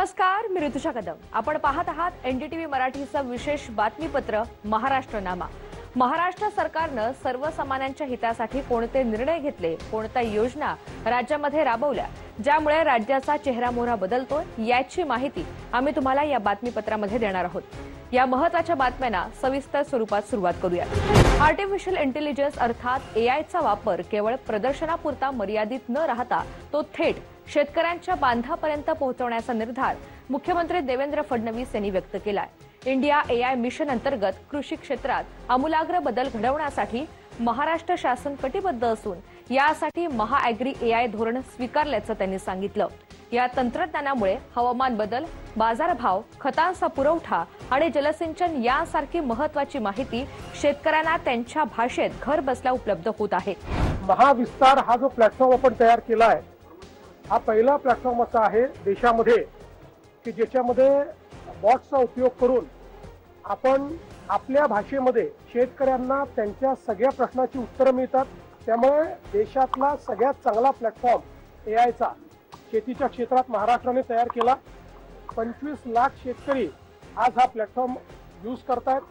नमस्कार, मी ऋतुषा कदम। आपण पाहत आहात एनडीटीव्ही मराठीचं विशेष बातमीपत्र महाराष्ट्रनामा। महाराष्ट्र सरकारनं सर्वसामान्यांच्या हितासाठी कोणते निर्णय घेतले, कोणत्या योजना राज्यामध्ये राबवल्या, ज्यामुळे राज्याचा चेहरामोहरा बदलतोय याची माहिती आम्ही तुम्हाला या बातमीपत्रामध्ये देणार आहोत। या महत्त्वाच्या बातम्यांना सविस्तर स्वरूपात सुरुवात करूया। आर्टिफिशियल इंटेलिजन्स अर्थात एआयचा वापर केवळ प्रदर्शनापुरता मर्यादित न राहता तो थेट शेतकऱ्यांच्या बांधापर्यंत पोहोचवण्याचा निर्धार मुख्यमंत्री देवेंद्र फडणवीस यांनी व्यक्त केलाय। इंडिया एआय मिशन अंतर्गत कृषी क्षेत्रात आमूलाग्र बदल घडवण्यासाठी महाराष्ट्र शासन कटिबद्ध असून यासाठी महाएग्री एआय धोरण स्वीकारल्याचं त्यांनी सांगितलं। या तंत्रज्ञानामुळे हवामान बदल, बाजारभाव, खतांचा पुरवठा आणि जलसिंचन यासारखी महत्त्वाची माहिती शेतकऱ्यांना त्यांच्या भाषेत घर बसल्या उपलब्ध होत आहे। महाविस्तार हा जो प्लॅटफॉर्म आपण तयार केला आहे, हा पहिला प्लॅटफॉर्म असा आहे देशामध्ये की ज्याच्यामध्ये बॉट्सचा उपयोग करून आपण आपल्या भाषेमध्ये शेतकऱ्यांना त्यांच्या सगळ्या प्रश्नाची उत्तरं मिळतात। त्यामुळे देशातला सगळ्यात चांगला प्लॅटफॉर्म एआयचा शेतीच्या क्षेत्रात महाराष्ट्राने तयार केला। 25 लाख शेतकरी आज हा प्लॅटफॉर्म यूज करतात।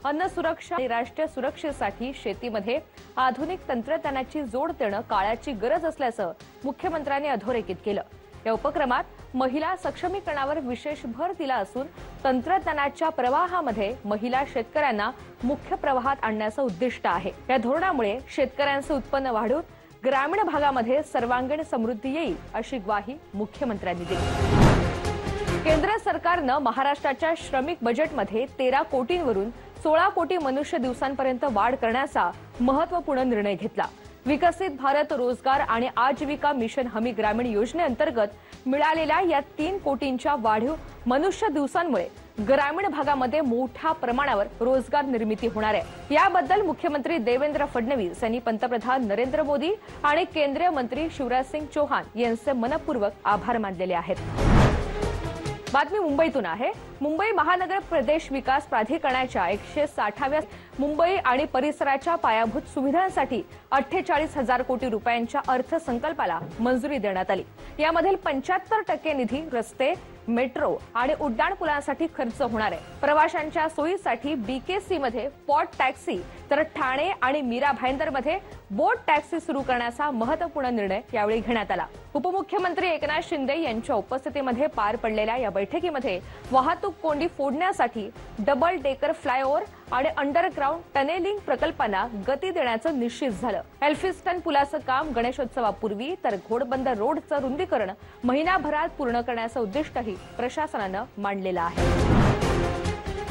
अन्न सुरक्षा आणि राष्ट्रीय सुरक्षेसाठी शेतीमध्ये आधुनिक तंत्रज्ञानाची जोड देणं काळाची गरज असल्याचं मुख्यमंत्र्यांनी अधोरेखित केलं। या उपक्रमात महिला सक्षमीकरणावर विशेष भर दिला असून तंत्रज्ञानाच्या प्रवाहामध्ये महिला शेतकऱ्यांना मुख्य प्रवाहात आणण्याचं उद्दिष्ट आहे। या धोरणामुळे शेतकऱ्यांचे उत्पन्न वाढून ग्रामीण भागामध्ये सर्वांगीण समृद्धी येईल अशी ग्वाही मुख्यमंत्र्यांनी दिली। केंद्र सरकारनं महाराष्ट्राच्या श्रमिक बजेटमध्ये 13 कोटींवरून 16 कोटी मनुष्य दिवसांपर्यंत वाढ करण्याचा महत्त्वपूर्ण निर्णय घेतला। विकसित भारत रोजगार आणि आजीविका मिशन हमी ग्रामीण योजनेअंतर्गत मिळालेल्या या 3 कोटींच्या वाढीव मनुष्य दिवसांमुळे ग्रामीण भागामध्ये मोठ्या प्रमाणावर रोजगार निर्मिती होणार आहे। याबद्दल मुख्यमंत्री देवेंद्र फडणवीस यांनी पंतप्रधान नरेंद्र मोदी आणि केंद्रीय मंत्री शिवराज सिंग चौहान यांचे मनपूर्वक आभार मानलेले आहेत। बातमी मुंबईतून आहे। मुंबई महानगर प्रदेश विकास प्राधिकरणाच्या 160व्या मुंबई आणि परिसराच्या पायाभूत सुविधांसाठी 48,000 कोटी रुपयांच्या अर्थसंकल्पाला मंजुरी देण्यात आली। यामधील 75% निधी रस्ते, मेट्रो आणि उड्डाणपुलांसाठी खर्च होणार आहे। प्रवाशांच्या सोयीसाठी बीकेसी मध्ये पॉट टॅक्सी तर ठाणे आणि मीरा भाईंदरमध्ये बोट टॅक्सी सुरू करण्याचा महत्त्वपूर्ण निर्णय यावेळी घेण्यात आला। उपमुख्यमंत्री एकनाथ शिंदे यांच्या उपस्थितीमध्ये पार पडलेल्या या बैठकीमध्ये वाहतूक कोंडी फोडण्यासाठी डबल डेकर फ्लायओव्हर आणि अंडरग्राउंड टनेलिंग प्रकल्पांना गती देण्याचं निश्चित झालं। एल्फिस्टन पुलाचं काम गणेशोत्सवापूर्वी तर घोडबंदर रोडचं रुंदीकरण महिनाभरात पूर्ण करण्याचं उद्दिष्टही प्रशासनानं मांडलेलं आहे।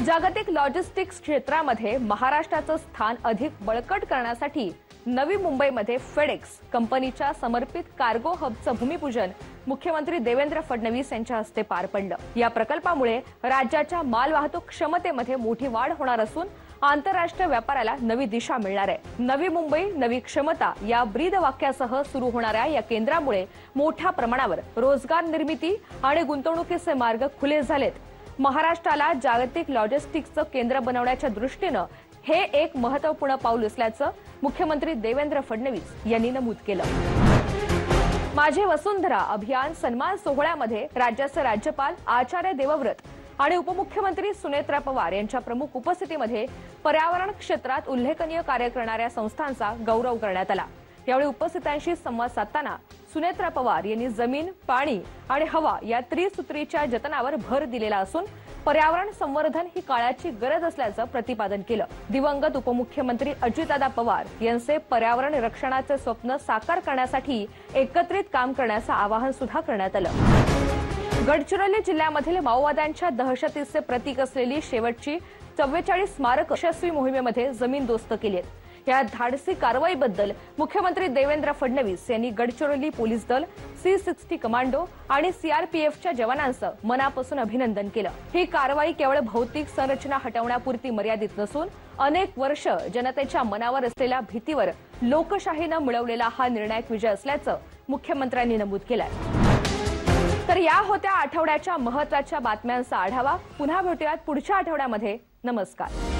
जागतिक लॉजिस्टिक्स क्षेत्रामध्ये महाराष्ट्राचं स्थान अधिक बळकट करण्यासाठी नवी मुंबईमध्ये फेडेक्स कंपनीच्या समर्पित कार्गो हबचं भूमिपूजन मुख्यमंत्री देवेंद्र फडणवीस यांच्या हस्ते पार पडलं। या प्रकल्पामुळे राज्याच्या मालवाहतूक क्षमतेमध्ये मोठी वाढ होणार असून आंतरराष्ट्रीय व्यापाराला नवी दिशा मिळणार आहे। नवी मुंबई नवी क्षमता या ब्रीदवाक्यासह सुरू होणाऱ्या या केंद्रामुळे मोठ्या प्रमाणावर रोजगार निर्मिती आणि गुंतवणुकीचे मार्ग खुले झालेत। महाराष्ट्राला जागतिक लॉजिस्टिक्सचं केंद्र बनवण्याच्या दृष्टीनं हे एक महत्त्वपूर्ण पाऊल असल्याचं मुख्यमंत्री देवेंद्र फडणवीस यांनी नमूद केलं। माझी वसुंधरा अभियान सन्मान सोहळ्यामध्ये राज्याचे राज्यपाल आचार्य देवव्रत आणि उपमुख्यमंत्री सुनेत्रा पवार यांच्या प्रमुख उपस्थितीमध्ये पर्यावरण क्षेत्रात उल्लेखनीय कार्य करणाऱ्या संस्थांचा गौरव करण्यात आला। यावेळी उपस्थितांशी संवाद साधताना सुनेत्रा पवार यांनी जमीन, पाणी आणि हवा या त्रिसूत्रीच्या जतनावर भर दिलेला असून पर्यावरण संवर्धन ही काळाची गरज असल्याचं प्रतिपादन केलं। दिवंगत उपमुख्यमंत्री अजितदादा पवार यांचे पर्यावरण रक्षणाचे स्वप्न साकार करण्यासाठी एकत्रित काम करण्याचं आवाहन सुद्धा करण्यात आलं। गडचिरोली जिल्ह्यामधील माओवाद्यांच्या दहशतीचे प्रतीक असलेली शेवटची 44 स्मारक यशस्वी मोहिमेमध्ये जमीनदोस्त केली आहेत। या धाडसी कारवाईबद्दल मुख्यमंत्री देवेंद्र फडणवीस यांनी गडचिरोली पोलीस दल, C60 कमांडो आणि सीआरपीएफच्या जवानांचं मनापासून अभिनंदन केलं। ही कारवाई केवळ भौतिक संरचना हटवण्यापुरती मर्यादित नसून अनेक वर्ष जनतेच्या मनावर असलेल्या भीतीवर लोकशाहीनं मिळवलेला हा निर्णायक विजय असल्याचं मुख्यमंत्र्यांनी नमूद केलंय। तर या होत्या आठवड्याच्या महत्त्वाच्या बातम्यांचा आढावा। पुन्हा भेटूयात पुढच्या आठवड्यामध्ये। नमस्कार।